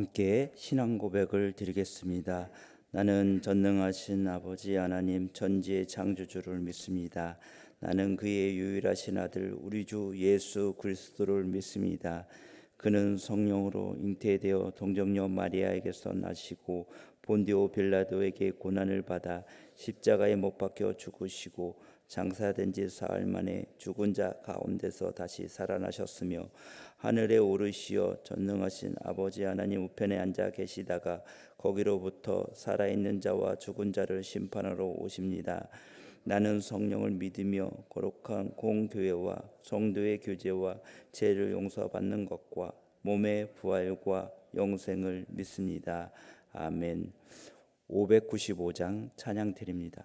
함께 신앙 고백을 드리겠습니다. 나는 전능하신 아버지 하나님 전지의 창조주를 믿습니다. 나는 그의 유일하신 아들 우리 주 예수 그리스도를 믿습니다. 그는 성령으로 잉태되어 동정녀 마리아에게서 나시고 본디오 빌라도에게 고난을 받아 십자가에 못 박혀 죽으시고 장사된 지 사흘 만에 죽은 자 가운데서 다시 살아나셨으며 하늘에 오르시어 전능하신 아버지 하나님 우편에 앉아 계시다가 거기로부터 살아있는 자와 죽은 자를 심판하러 오십니다. 나는 성령을 믿으며 거룩한 공교회와 성도의 교제와 죄를 용서받는 것과 몸의 부활과 영생을 믿습니다. 아멘. 595장 찬양 드립니다.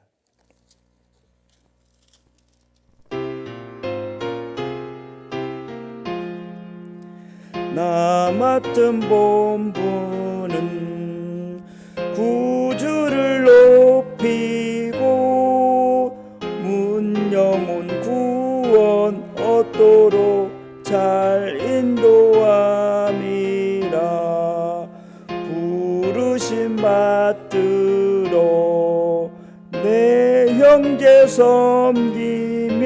나 맡은 본분은 구주를 높이고 문영혼 구원 얻도록 잘 인도함이라. 부르심 받들어 내 형제 섬기며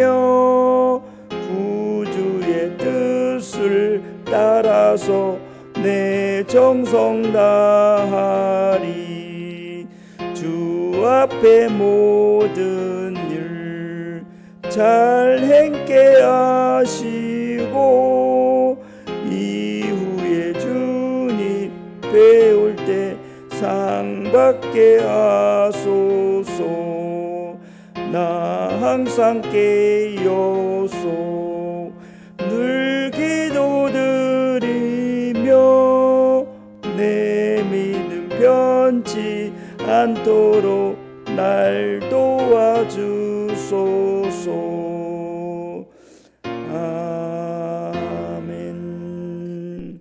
구주의 뜻을 따라서 내 정성 다하리. 주 앞에 모든 일 잘 행케 하시고 이후에 주님 배울 때 상 받게 하소서. 나 항상 깨어서 늘 기도드리며 내 믿음 변치 않도록 날 도와주소서. 아멘.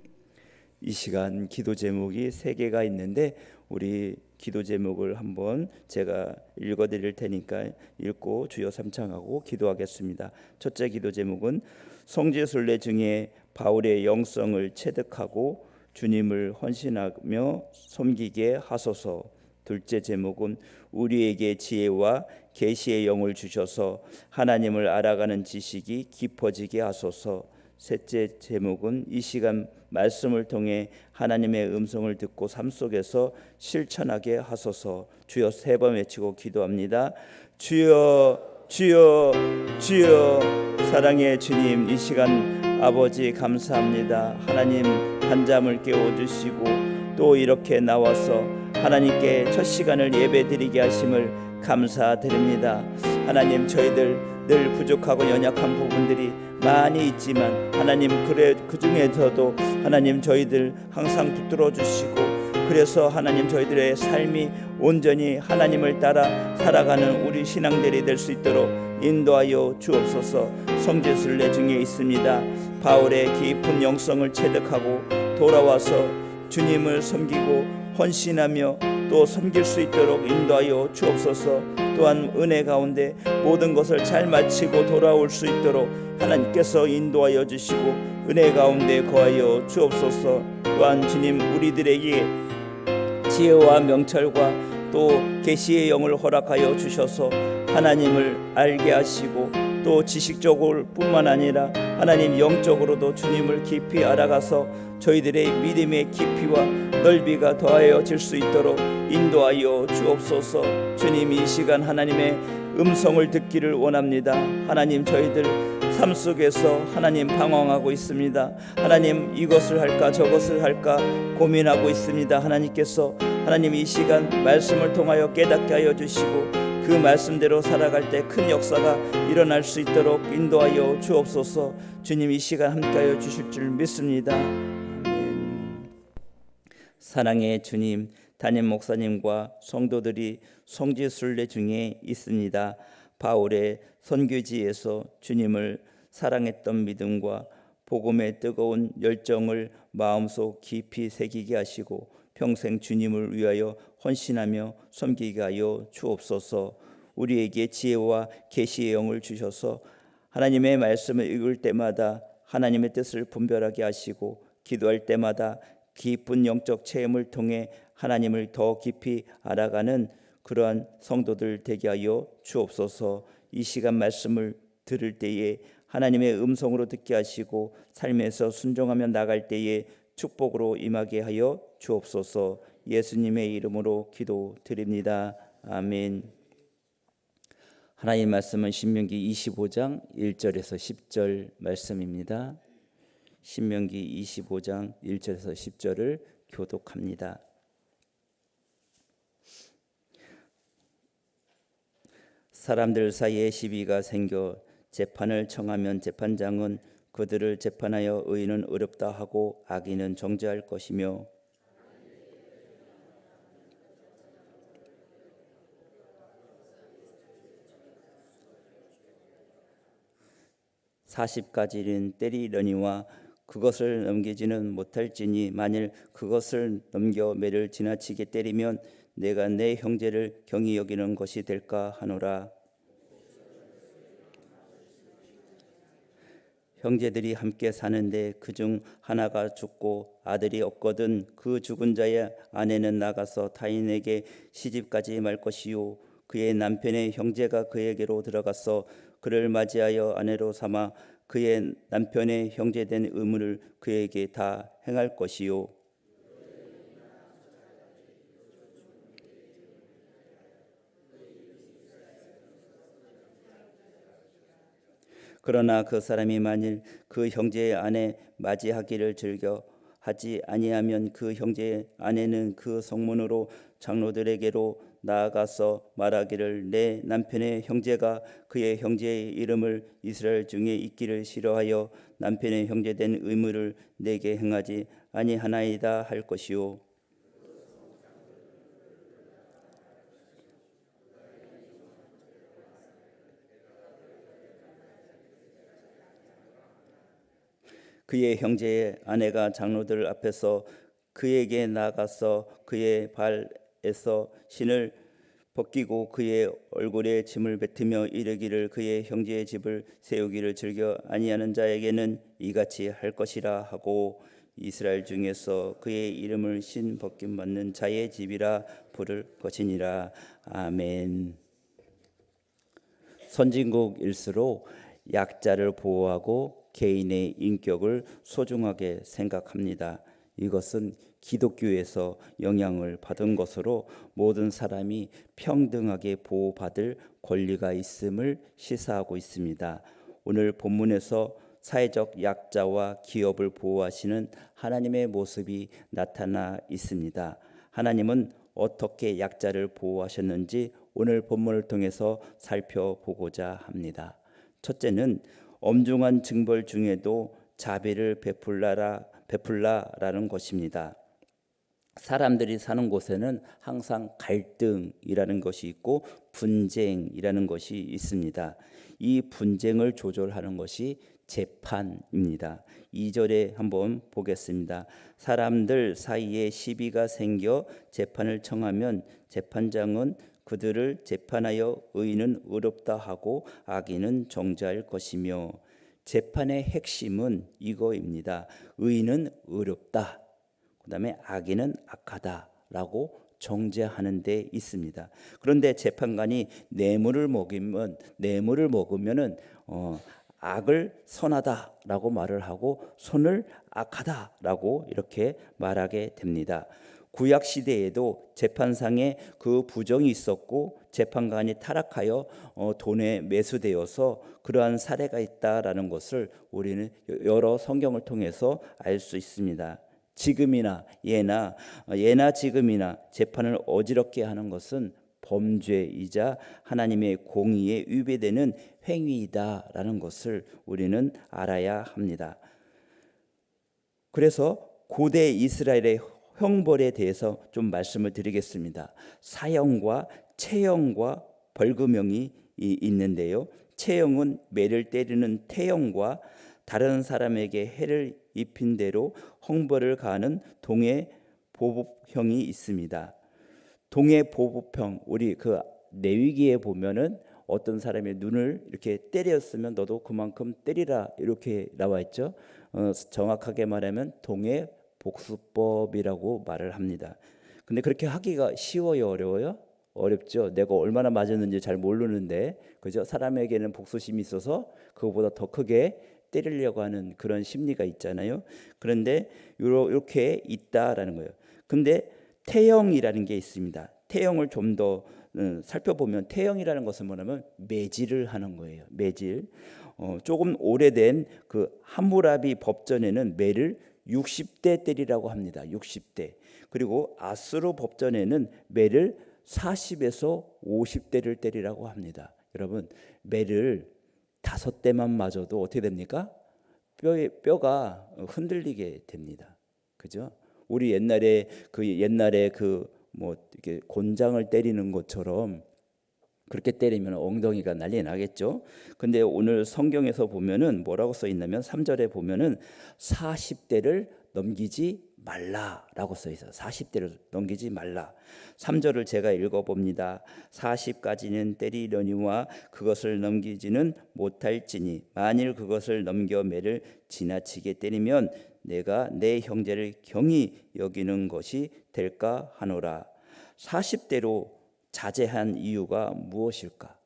이 시간 기도 제목이 3개가 있는데 우리 기도 제목을 한번 제가 읽어드릴 테니까 읽고 주여 삼창하고 기도하겠습니다. 첫째 기도 제목은 성지순례 중에 바울의 영성을 체득하고 주님을 헌신하며 섬기게 하소서. 둘째 제목은 우리에게 지혜와 계시의 영을 주셔서 하나님을 알아가는 지식이 깊어지게 하소서. 셋째 제목은 이 시간 말씀을 통해 하나님의 음성을 듣고 삶 속에서 실천하게 하소서. 주여 세 번 외치고 기도합니다. 주여 주여 주여. 사랑의 주님, 이 시간 아버지 감사합니다. 하나님 한잠을 깨워주시고 또 이렇게 나와서 하나님께 첫 시간을 예배드리게 하심을 감사드립니다. 하나님, 저희들 늘 부족하고 연약한 부분들이 많이 있지만 하나님 그 중에서도 하나님 저희들 항상 붙들어 주시고, 그래서 하나님 저희들의 삶이 온전히 하나님을 따라 살아가는 우리 신앙들이 될 수 있도록 인도하여 주옵소서. 성지순례 중에 있습니다. 바울의 깊은 영성을 체득하고 돌아와서 주님을 섬기고 헌신하며 또 섬길 수 있도록 인도하여 주옵소서. 또한 은혜 가운데 모든 것을 잘 마치고 돌아올 수 있도록 하나님께서 인도하여 주시고 은혜 가운데 거하여 주옵소서. 또한 주님, 우리들에게 지혜와 명철과 또 계시의 영을 허락하여 주셔서 하나님을 알게 하시고 또 지식적으로 뿐만 아니라 하나님 영적으로도 주님을 깊이 알아가서 저희들의 믿음의 깊이와 넓이가 더하여질 수 있도록 인도하여 주옵소서. 주님, 이 시간 하나님의 음성을 듣기를 원합니다. 하나님, 저희들 삶 속에서 하나님 방황하고 있습니다. 하나님, 이것을 할까 저것을 할까 고민하고 있습니다. 하나님께서 하나님 이 시간 말씀을 통하여 깨닫게 하여 주시고 그 말씀대로 살아갈 때 큰 역사가 일어날 수 있도록 인도하여 주옵소서. 주님, 이 시간 함께하여 주실 줄 믿습니다. 아멘. 사랑의 주님, 담임 목사님과 성도들이 성지순례 중에 있습니다. 바울의 선교지에서 주님을 사랑했던 믿음과 복음의 뜨거운 열정을 마음속 깊이 새기게 하시고 평생 주님을 위하여 헌신하며 섬기게 하여 주옵소서. 우리에게 지혜와 계시의 영을 주셔서 하나님의 말씀을 읽을 때마다 하나님의 뜻을 분별하게 하시고 기도할 때마다 깊은 영적 체험을 통해 하나님을 더 깊이 알아가는 그러한 성도들 되게 하여 주옵소서. 이 시간 말씀을 들을 때에 하나님의 음성으로 듣게 하시고 삶에서 순종하며 나갈 때에 축복으로 임하게 하여 주옵소서. 예수님의 이름으로 기도드립니다. 아멘. 하나님 말씀은 신명기 25장 1절에서 10절 말씀입니다. 신명기 25장 1절에서 10절을 교독합니다. 사람들 사이에 시비가 생겨 재판을 청하면 재판장은 그들을 재판하여 의인은 어렵다 하고 악인은 정죄할 것이며 40가지는 때리려니와 그것을 넘기지는 못할지니 만일 그것을 넘겨 매를 지나치게 때리면 내가 내 형제를 경히 여기는 것이 될까 하노라. 형제들이 함께 사는데 그중 하나가 죽고 아들이 없거든 그 죽은 자의 아내는 나가서 타인에게 시집가지 말 것이요 그의 남편의 형제가 그에게로 들어가서 그를 맞이하여 아내로 삼아 그의 남편의 형제된 의무를 그에게 다 행할 것이요 그러나 그 사람이 만일 그 형제의 아내 맞이하기를 즐겨 하지 아니하면 그 형제의 아내는 그 성문으로 장로들에게로 나아가서 말하기를 내 남편의 형제가 그의 형제의 이름을 이스라엘 중에 있기를 싫어하여 남편의 형제된 의무를 내게 행하지 아니하나이다 할 것이요 그의 형제의 아내가 장로들 앞에서 그에게 나가서 그의 발 에서 신을 벗기고 그의 얼굴에 짐을 뱉으며 이르기를 그의 형제의 집을 세우기를 즐겨 아니하는 자에게는 이같이 할 것이라 하고 이스라엘 중에서 그의 이름을 신 벗김 받는 자의 집이라 부를 것이니라. 아멘. 선진국일수록 약자를 보호하고 개인의 인격을 소중하게 생각합니다. 이것은 기독교에서 영향을 받은 것으로 모든 사람이 평등하게 보호받을 권리가 있음을 시사하고 있습니다. 오늘 본문에서 사회적 약자와 기업을 보호하시는 하나님의 모습이 나타나 있습니다. 하나님은 어떻게 약자를 보호하셨는지 오늘 본문을 통해서 살펴보고자 합니다. 첫째는 엄중한 징벌 중에도 자비를 베풀라라는 것입니다. 사람들이 사는 곳에는 항상 갈등이라는 것이 있고 분쟁이라는 것이 있습니다. 이 분쟁을 조절하는 것이 재판입니다. 2절에 한번 보겠습니다. 사람들 사이에 시비가 생겨 재판을 청하면 재판장은 그들을 재판하여 의인은 의롭다 하고 악인은 정죄할 것이며, 재판의 핵심은 이거입니다. 의인은 의롭다, 그 다음에 악인은 악하다라고 정죄하는 데 있습니다. 그런데 재판관이 뇌물을 먹으면은 악을 선하다라고 말을 하고 선을 악하다라고 이렇게 말하게 됩니다. 구약 시대에도 재판상에 그 부정이 있었고 재판관이 타락하여 돈에 매수되어서 그러한 사례가 있다라는 것을 우리는 여러 성경을 통해서 알 수 있습니다. 지금이나 예나 지금이나 재판을 어지럽게 하는 것은 범죄이자 하나님의 공의에 위배되는 행위이다라는 것을 우리는 알아야 합니다. 그래서 고대 이스라엘의 형벌에 대해서 좀 말씀을 드리겠습니다. 사형과 체형과 벌금형이 있는데요. 체형은 매를 때리는 태형과 다른 사람에게 해를 입힌 대로 형벌을 가하는 동해 보복형이 있습니다. 동해 보복형, 우리 그 레위기에 보면은 어떤 사람의 눈을 이렇게 때렸으면 너도 그만큼 때리라 이렇게 나와 있죠. 정확하게 말하면 동해 복수법이라고 말을 합니다. 근데 그렇게 하기가 쉬워요, 어려워요? 어렵죠. 내가 얼마나 맞았는지 잘 모르는데, 그죠? 사람에게는 복수심이 있어서 그거보다 더 크게 때리려고 하는 그런 심리가 있잖아요. 그런데 이렇게 있다라는 거예요. 근데 태형이라는 게 있습니다. 태형을 좀 더 살펴보면 태형이라는 것은 뭐냐면 매질을 하는 거예요. 매질. 조금 오래된 그 함무라비 법전에는 매를 60대 때리라고 합니다. 60대. 그리고 아수르 법전에는 매를 40에서 50대를 때리라고 합니다. 여러분, 매를 5대만 맞아도 어떻게 됩니까? 뼈가 흔들리게 됩니다. 그죠? 우리 옛날에 뭐 이렇게 곤장을 때리는 것처럼 그렇게 때리면 엉덩이가 난리 나겠죠. 근데 오늘 성경에서 보면은 뭐라고 써 있냐면 3절에 보면은 40대를 넘기지 말라라고 써 있어요. 40대를 넘기지 말라. 3절을 제가 읽어봅니다. 40까지는 때리려니와 그것을 넘기지는 못할지니 만일 그것을 넘겨 매를 지나치게 때리면 내가 내 형제를 경히 여기는 것이 될까 하노라. 40대로 자제한 이유가 무엇일까?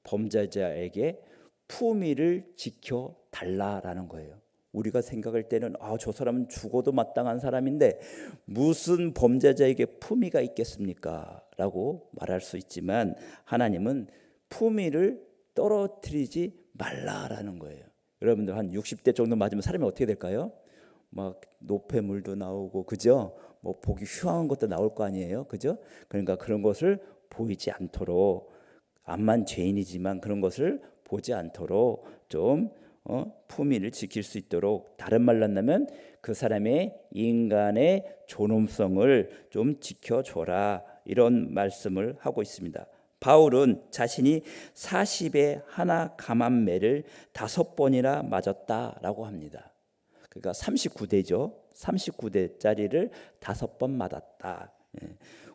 범죄자에게 품위를 지켜 달라라는 거예요. 우리가 생각할 때는 저 사람은 죽어도 마땅한 사람인데 무슨 범죄자에게 품위가 있겠습니까? 라고 말할 수 있지만 하나님은 품위를 떨어뜨리지 말라라는 거예요. 여러분들 한 60대 정도 맞으면 사람이 어떻게 될까요? 막 노폐물도 나오고, 그죠? 뭐 보기 흉한 것도 나올 거 아니에요, 그죠? 그러니까 그런 것을 보이지 않도록, 암만 죄인이지만 그런 것을 보지 않도록 좀 품위를 지킬 수 있도록, 다른 말로 한다면 그 사람의 인간의 존엄성을 좀 지켜줘라, 이런 말씀을 하고 있습니다. 바울은 자신이 40에 하나 감한 매를 5번이나 맞았다라고 합니다. 그러니까 39대죠. 39대짜리를 5번 맞았다.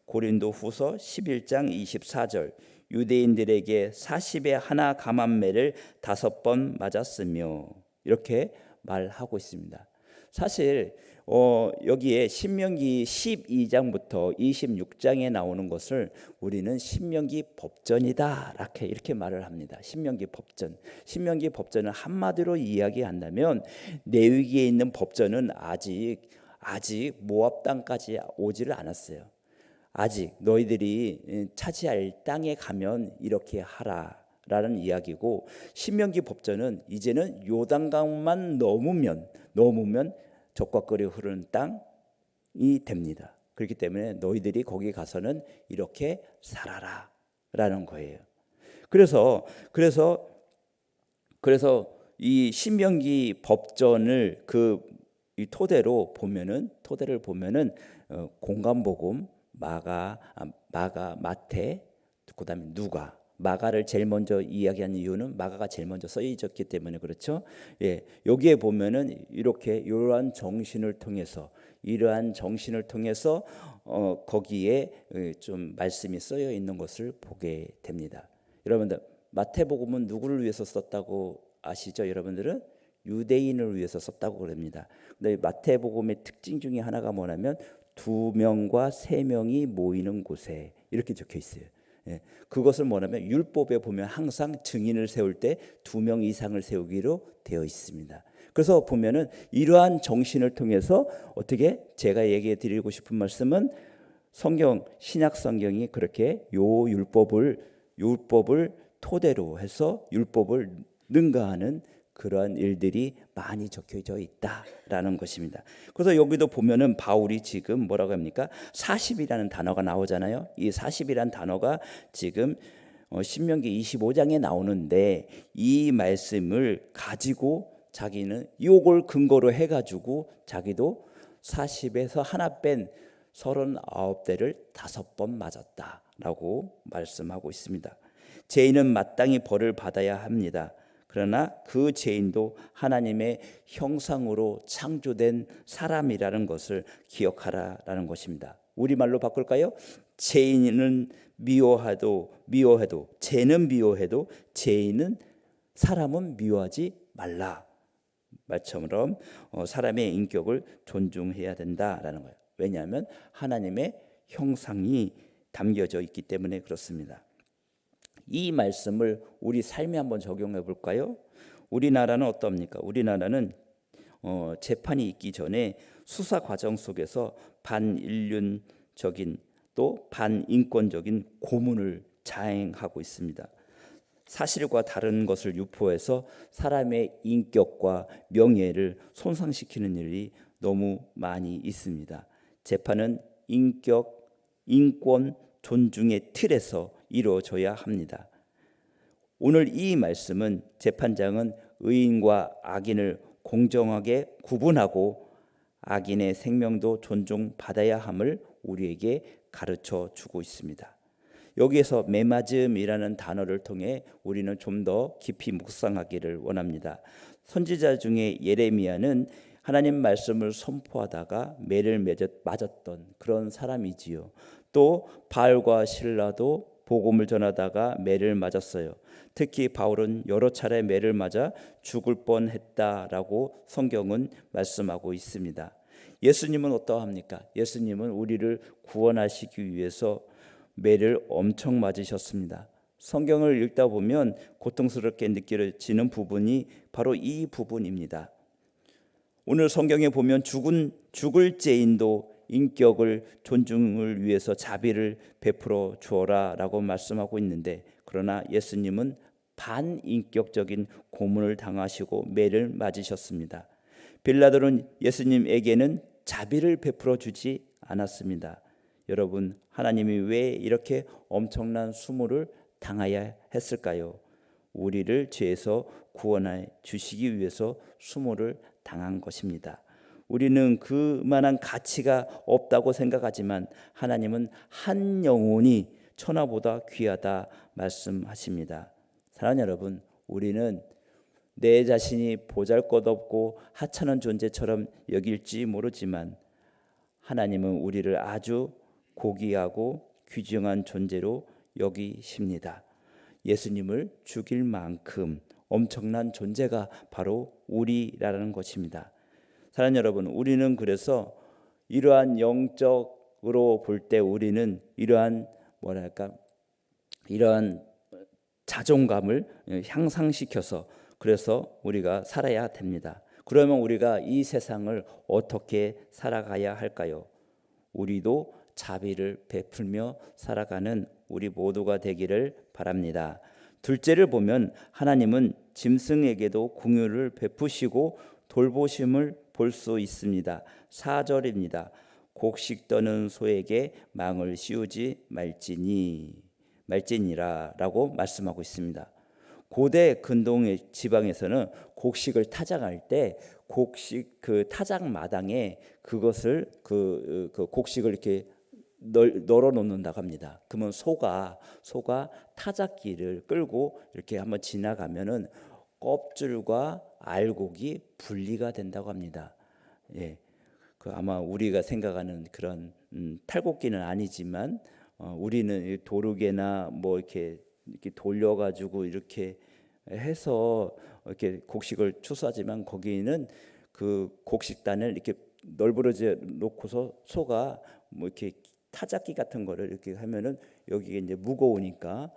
고린도후서 11장 24절 유대인들에게 40에 하나 감한매를 5번 맞았으며 이렇게 말하고 있습니다. 사실 여기에 신명기 12장부터 26장에 나오는 것을 우리는 신명기 법전이다 이렇게 말을 합니다. 신명기 법전은 한마디로 이야기한다면 레위기에 있는 법전은 아직 모압 땅까지 오지를 않았어요. 아직 너희들이 차지할 땅에 가면 이렇게 하라라는 이야기고, 신명기 법전은 이제는 요단강만 넘으면 적과꿀이 흐르는 땅이 됩니다. 그렇기 때문에 너희들이 거기 가서는 이렇게 살아라라는 거예요. 그래서 이 신명기 법전을 이 토대를 보면은 공관복음, 마가, 마태, 그다음에 누가, 마가를 제일 먼저 이야기한 이유는 마가가 제일 먼저 써있었기 때문에 그렇죠. 예, 여기에 보면은 이러한 정신을 통해서 거기에 좀 말씀이 쓰여 있는 것을 보게 됩니다. 여러분들 마태복음은 누구를 위해서 썼다고 아시죠? 여러분들은 유대인을 위해서 썼다고 그럽니다. 근데 마태복음의 특징 중에 하나가 뭐냐면 2명과 3명이 모이는 곳에 이렇게 적혀 있어요. 예, 그것을 뭐냐면 율법에 보면 항상 증인을 세울 때 2명 이상을 세우기로 되어 있습니다. 그래서 보면은 이러한 정신을 통해서 어떻게 제가 얘기해 드리고 싶은 말씀은 신약 성경이 그렇게 율법을 토대로 해서 율법을 능가하는 그러한 일들이 많이 적혀져 있다라는 것입니다. 그래서 여기도 보면은 바울이 지금 뭐라고 합니까? 40이라는 단어가 나오잖아요. 이 40이라는 단어가 지금 신명기 25장에 나오는데, 이 말씀을 가지고 자기는 이걸 근거로 해가지고 자기도 40에서 하나 뺀 39대를 5번 맞았다라고 말씀하고 있습니다. 죄인은 마땅히 벌을 받아야 합니다. 그러나 그 죄인도 하나님의 형상으로 창조된 사람이라는 것을 기억하라라는 것입니다. 우리말로 바꿀까요? 죄인은 미워해도 죄는 미워해도 사람은 미워하지 말라. 말처럼 사람의 인격을 존중해야 된다라는 거예요. 왜냐하면 하나님의 형상이 담겨져 있기 때문에 그렇습니다. 이 말씀을 우리 삶에 한번 적용해 볼까요? 우리나라는 어떻습니까? 우리나라는 재판이 있기 전에 수사 과정 속에서 반인륜적인 또 반인권적인 고문을 자행하고 있습니다. 사실과 다른 것을 유포해서 사람의 인격과 명예를 손상시키는 일이 너무 많이 있습니다. 재판은 인격, 인권, 존중의 틀에서 이루어져야 합니다. 오늘 이 말씀은 재판장은 의인과 악인을 공정하게 구분하고 악인의 생명도 존중받아야 함을 우리에게 가르쳐 주고 있습니다. 여기에서 매맞음이라는 단어를 통해 우리는 좀 더 깊이 묵상하기를 원합니다. 선지자 중에 예레미야는 하나님 말씀을 선포하다가 매를 맞았던 그런 사람이지요. 또 바알과 실라도 복음을 전하다가 매를 맞았어요. 특히 바울은 여러 차례 매를 맞아 죽을 뻔했다라고 성경은 말씀하고 있습니다. 예수님은 어떠합니까? 예수님은 우리를 구원하시기 위해서 매를 엄청 맞으셨습니다. 성경을 읽다 보면 고통스럽게 느껴지는 부분이 바로 이 부분입니다. 오늘 성경에 보면 죽을 죄인도 인격을 존중을 위해서 자비를 베풀어 주어라라고 말씀하고 있는데, 그러나 예수님은 반인격적인 고문을 당하시고 매를 맞으셨습니다. 빌라도는 예수님에게는 자비를 베풀어 주지 않았습니다. 여러분, 하나님이 왜 이렇게 엄청난 수모를 당해야 했을까요? 우리를 죄에서 구원해 주시기 위해서 수모를 당한 것입니다. 우리는 그만한 가치가 없다고 생각하지만 하나님은 한 영혼이 천하보다 귀하다 말씀하십니다. 사랑하는 여러분, 우리는 내 자신이 보잘것없고 하찮은 존재처럼 여길지 모르지만 하나님은 우리를 아주 고귀하고 귀중한 존재로 여기십니다. 예수님을 죽일 만큼 엄청난 존재가 바로 우리라는 것입니다. 사랑하는 여러분, 우리는 그래서 이러한 영적으로 볼 때 우리는 이러한 이러한 자존감을 향상시켜서 그래서 우리가 살아야 됩니다. 그러면 우리가 이 세상을 어떻게 살아가야 할까요? 우리도 자비를 베풀며 살아가는 우리 모두가 되기를 바랍니다. 둘째를 보면 하나님은 짐승에게도 긍휼을 베푸시고 돌보심을 볼 수 있습니다. 4절입니다. 곡식 떠는 소에게 망을 씌우지 말지니라라고 말씀하고 있습니다. 고대 근동의 지방에서는 곡식을 타작할 때 곡식 그 타작 마당에 그것을 그 곡식을 이렇게 널어 놓는다고 합니다. 그러면 소가 타작기를 끌고 이렇게 한번 지나가면은 껍질과 알곡이 분리가 된다고 합니다. 예, 그 아마 우리가 생각하는 그런 탈곡기는 아니지만 우리는 도르개나 뭐 이렇게 돌려가지고 이렇게 해서 이렇게 곡식을 추수하지만 거기는 그 곡식단을 이렇게 널브러져 놓고서 소가 뭐 이렇게 타작기 같은 거를 이렇게 하면은 여기에 이제 무거우니까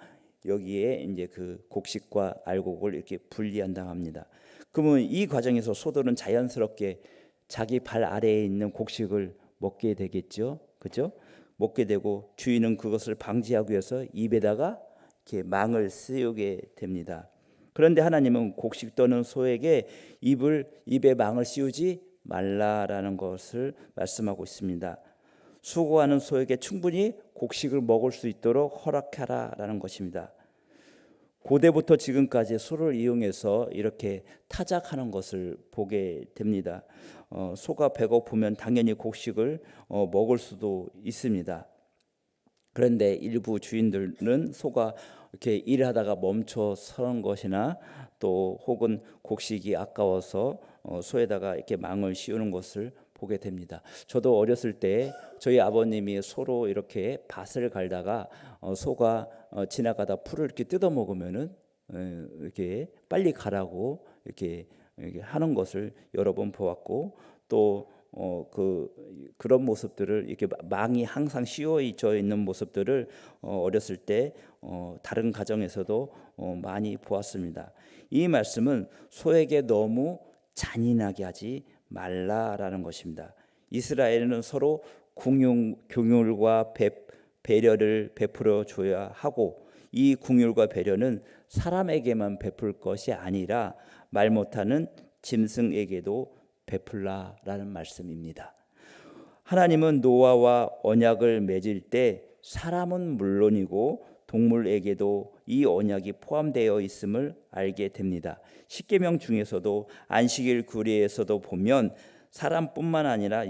여기에 이제 그 곡식과 알곡을 이렇게 분리한다고 합니다. 그러면 이 과정에서 소들은 자연스럽게 자기 발 아래에 있는 곡식을 먹게 되겠죠, 그렇죠? 먹게 되고 주인은 그것을 방지하기 위해서 입에다가 이렇게 망을 씌우게 됩니다. 그런데 하나님은 곡식 떠는 소에게 입에 망을 씌우지 말라라는 것을 말씀하고 있습니다. 수고하는 소에게 충분히 곡식을 먹을 수 있도록 허락하라라는 것입니다. 고대부터 지금까지 소를 이용해서 이렇게 타작하는 것을 보게 됩니다. 소가 배고프면 당연히 곡식을 먹을 수도 있습니다. 그런데 일부 주인들은 소가 이렇게 일하다가 멈춰 서는 것이나 또 혹은 곡식이 아까워서 소에다가 이렇게 망을 씌우는 것을 보게 됩니다. 저도 어렸을 때 저희 아버님이 소로 이렇게 밭을 갈다가 소가 지나가다 풀을 이렇게 뜯어 먹으면은 이렇게 빨리 가라고 이렇게 하는 것을 여러 번 보았고 또 그런 모습들을 이렇게 망이 항상 씌워져 있는 모습들을 어렸을 때 다른 가정에서도 많이 보았습니다. 이 말씀은 소에게 너무 잔인하게 하지 말라라는 것입니다. 이스라엘은 서로 긍휼과 배려를 베풀어 줘야 하고 이 긍휼과 배려는 사람에게만 베풀 것이 아니라 말 못하는 짐승에게도 베풀라라는 말씀입니다. 하나님은 노아와 언약을 맺을 때 사람은 물론이고 동물에게도 이 언약이 포함되어 있음을 알게 됩니다. 십계명 중에서도 안식일 규례에서도 보면 사람뿐만 아니라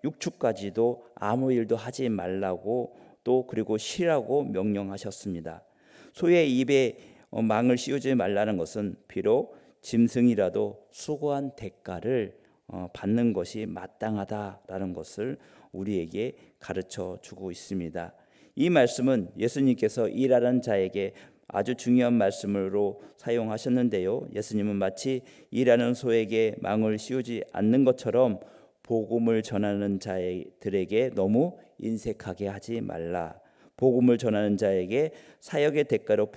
육축까지도 아무 일도 하지 말라고 또 그리고 쉬라고 명령하셨습니다. 소의 입에 망을 씌우지 말라는 것은 비록 짐승이라도 수고한 대가를 받는 것이 마땅하다라는 것을 우리에게 가르쳐 주고 있습니다. 이 말씀은 예수님께서 일하는 자에게 아주 중요한 말씀으로 사용하셨는데요. 예수님은 마치 일하는 소에게 망을 씌우지 않는 것처럼 복음을 전하는 자들에게 너무 인색하게 하지 말라. 복음을 전하는 자에게 사역의 대가로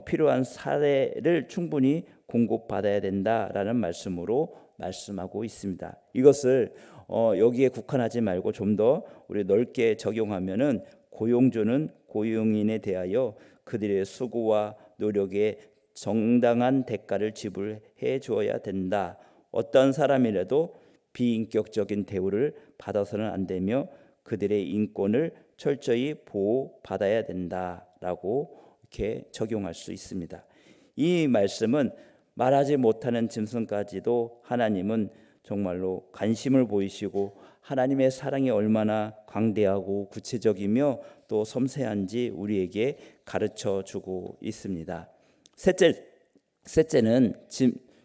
필요한 사례를 충분히 공급받아야 된다라는 말씀으로 말씀하고 있습니다. 이것을 여기에 국한하지 말고 좀 더 우리 넓게 적용하면은 고용주는 고용인에 대하여 그들의 수고와 노력에 정당한 대가를 지불해 주어야 된다. 어떤 사람이라도 비인격적인 대우를 받아서는 안 되며 그들의 인권을 철저히 보호받아야 된다라고 이렇게 적용할 수 있습니다. 이 말씀은 말하지 못하는 짐승까지도 하나님은 정말로 관심을 보이시고 하나님의 사랑이 얼마나 광대하고 구체적이며 또 섬세한지 우리에게 가르쳐 주고 있습니다. 셋째는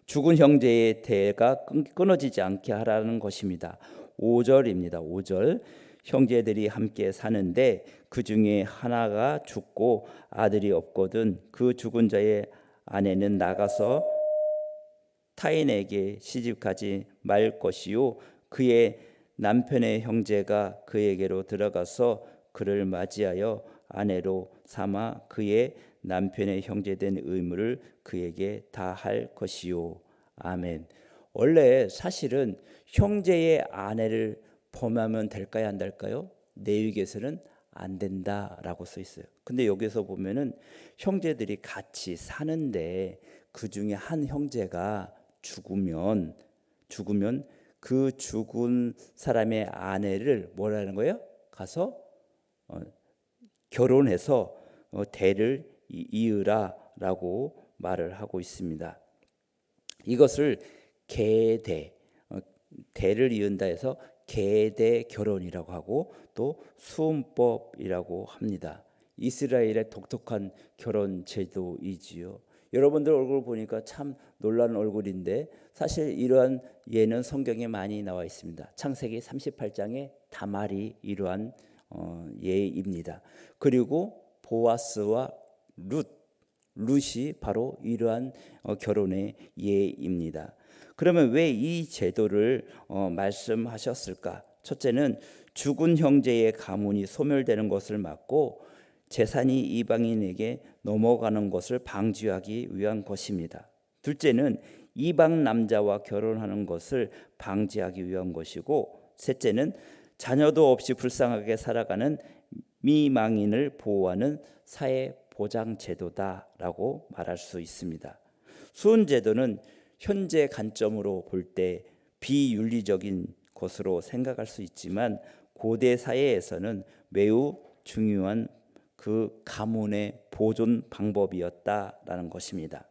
죽은 형제의 대가 끊어지지 않게 하라는 것입니다. 5절입니다. 5절 형제들이 함께 사는데 그 중에 하나가 죽고 아들이 없거든 그 죽은 자의 아내는 나가서 타인에게 시집가지 말 것이요 그의 남편의 형제가 그에게로 들어가서 그를 맞이하여 아내로 삼아 그의 남편의 형제된 의무를 그에게 다할 것이요. 아멘. 원래 사실은 형제의 아내를 범하면 될까요, 안 될까요? 내위에서는 안 된다라고 써 있어요. 근데 여기서 보면은 형제들이 같이 사는데 그 중에 한 형제가 죽으면 그 죽은 사람의 아내를 뭐라는 거예요? 가서 결혼해서 대를 이으라라고 말을 하고 있습니다. 이것을 계대 대를 이은다 해서 계대 결혼이라고 하고 또 수음법이라고 합니다. 이스라엘의 독특한 결혼 제도이지요. 여러분들 얼굴 보니까 참 놀라는 얼굴인데 사실 이러한 예는 성경에 많이 나와 있습니다. 창세기 38장에 다말이 이러한 예입니다. 그리고 보아스와 룻이 바로 이러한 결혼의 예입니다. 그러면 왜 이 제도를 말씀하셨을까? 첫째는 죽은 형제의 가문이 소멸되는 것을 막고 재산이 이방인에게 넘어가는 것을 방지하기 위한 것입니다. 둘째는 이방 남자와 결혼하는 것을 방지하기 위한 것이고, 셋째는 자녀도 없이 불쌍하게 살아가는 미망인을 보호하는 사회 보장 제도다라고 말할 수 있습니다. 수은 제도는 현재 관점으로 볼 때 비윤리적인 것으로 생각할 수 있지만 고대 사회에서는 매우 중요한 그 가문의 보존 방법이었다라는 것입니다.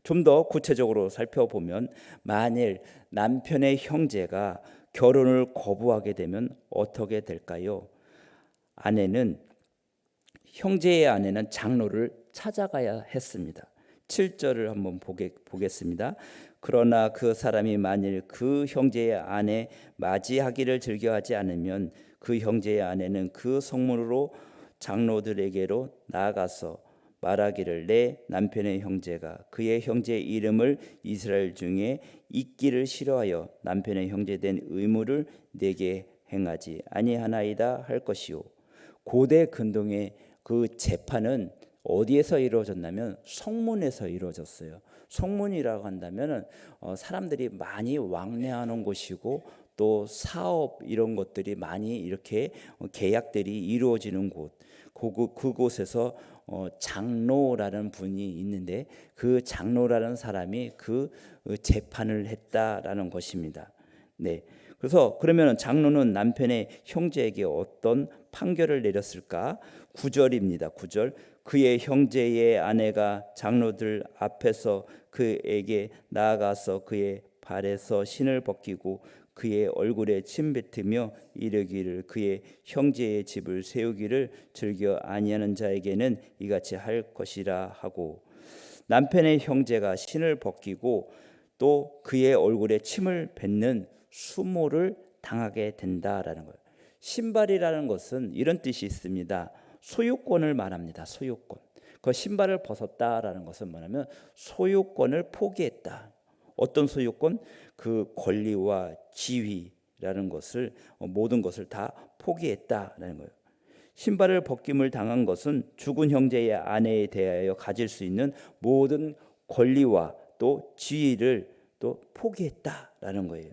좀 더 구체적으로 살펴보면 만일 남편의 형제가 결혼을 거부하게 되면 어떻게 될까요? 형제의 아내는 장로를 찾아가야 했습니다. 7절을 한번 보겠습니다. 그러나 그 사람이 만일 그 형제의 아내 맞이하기를 즐겨하지 않으면 그 형제의 아내는 그 성문으로 장로들에게로 나아가서 말하기를 내 남편의 형제가 그의 형제의 이름을 이스라엘 중에 잊기를 싫어하여 남편의 형제된 의무를 내게 행하지 아니하나이다 할 것이요. 고대 근동의 그 재판은 어디에서 이루어졌냐면 성문에서 이루어졌어요. 성문이라고 한다면 사람들이 많이 왕래하는 곳이고 또 사업 이런 것들이 많이 이렇게 계약들이 이루어지는 곳. 그곳에서 장로라는 분이 있는데 그 장로라는 사람이 그 재판을 했다라는 것입니다. 네. 그래서 그러면 장로는 남편의 형제에게 어떤 판결을 내렸을까? 9절입니다. 9절. 그의 형제의 아내가 장로들 앞에서 그에게 나아가서 그의 발에서 신을 벗기고 그의 얼굴에 침 뱉으며 이르기를 그의 형제의 집을 세우기를 즐겨 아니하는 자에게는 이같이 할 것이라 하고, 남편의 형제가 신을 벗기고 또 그의 얼굴에 침을 뱉는 수모를 당하게 된다라는 거예요. 신발이라는 것은 이런 뜻이 있습니다. 소유권을 말합니다. 소유권. 그 신발을 벗었다라는 것은 뭐냐면 소유권을 포기했다. 어떤 소유권? 그 권리와 지위라는 것을 모든 것을 다 포기했다라는 거예요. 신발을 벗김을 당한 것은 죽은 형제의 아내에 대하여 가질 수 있는 모든 권리와 또 지위를 또 포기했다라는 거예요.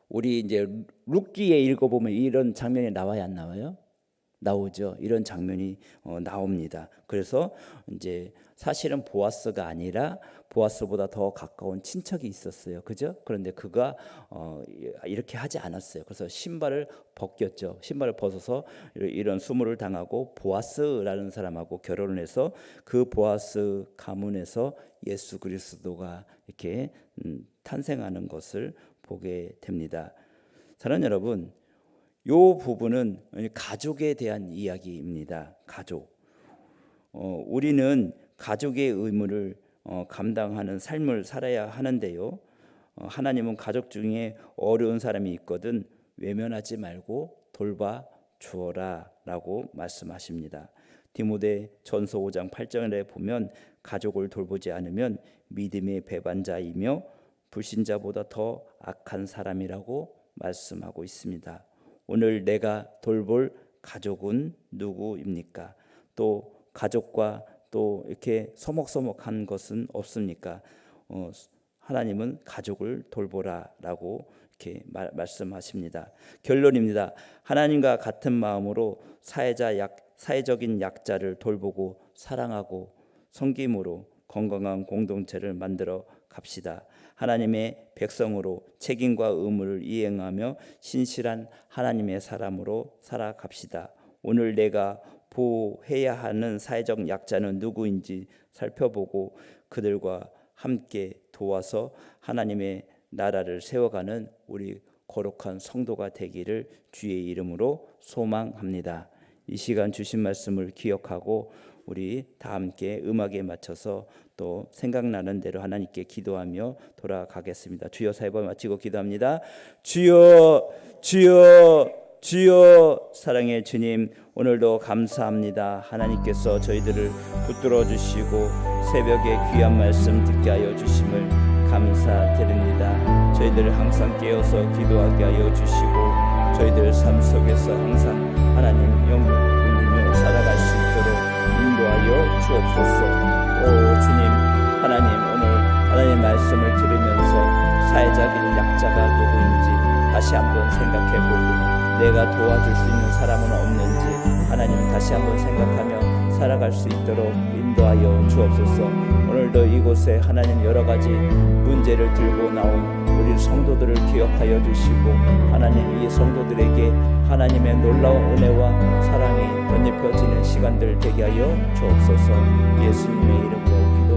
우리 이제 룻기에 읽어보면 이런 장면이 나와야 안 나와요? 나오죠. 이런 장면이 나옵니다. 그래서 이제 사실은 보아스가 아니라 보아스보다 더 가까운 친척이 있었어요. 그죠? 그런데 그가 이렇게 하지 않았어요. 그래서 신발을 벗겼죠. 신발을 벗어서 이런 수모를 당하고 보아스라는 사람하고 결혼을 해서 그 보아스 가문에서 예수 그리스도가 이렇게 탄생하는 것을 보게 됩니다. 사랑하는 여러분, 요 부분은 가족에 대한 이야기입니다. 가족. 우리는 가족의 의무를 감당하는 삶을 살아야 하는데요. 하나님은 가족 중에 어려운 사람이 있거든 외면하지 말고 돌봐 주어라라고 말씀하십니다. 디모데 전서 5장 8절에 보면 가족을 돌보지 않으면 믿음의 배반자이며 불신자보다 더 악한 사람이라고 말씀하고 있습니다. 오늘 내가 돌볼 가족은 누구입니까? 또 가족과 또 이렇게 서먹서먹한 것은 없습니까? 하나님은 가족을 돌보라라고 이렇게 말씀하십니다. 결론입니다. 하나님과 같은 마음으로 사회적인 약자를 돌보고 사랑하고 섬김으로 건강한 공동체를 만들어 갑시다. 하나님의 백성으로 책임과 의무를 이행하며 신실한 하나님의 사람으로 살아갑시다. 오늘 내가 보호해야 하는 사회적 약자는 누구인지 살펴보고 그들과 함께 도와서 하나님의 나라를 세워가는 우리 거룩한 성도가 되기를 주의 이름으로 소망합니다. 이 시간 주신 말씀을 기억하고 우리 다 함께 음악에 맞춰서 또 생각나는 대로 하나님께 기도하며 돌아가겠습니다. 주여 세 번 마치고 기도합니다. 주여 주여 주여. 사랑의 주님, 오늘도 감사합니다. 하나님께서 저희들을 붙들어 주시고 새벽에 귀한 말씀 듣게 하여 주심을 감사드립니다. 저희들을 항상 깨어서 기도하게 하여 주시고 저희들 삶 속에서 항상 하나님 영광을 부르며 살아갈 수 있도록 인도하여 주옵소서. 오 주님, 하나님 오늘 하나님의 말씀을 들으면서 사회적인 약자가 누구인지 다시 한번 생각해보고 내가 도와줄 수 있는 사람은 없는지 하나님 다시 한번 생각하며 살아갈 수 있도록 인도하여 주옵소서. 오늘도 이곳에 하나님 여러 가지 문제를 들고 나온 우리 성도들을 기억하여 주시고 하나님 이 성도들에게 하나님의 놀라운 은혜와 사랑이 덧입혀지는 시간들 되게 하여 주옵소서. 예수님의 이름으로 기도합니다.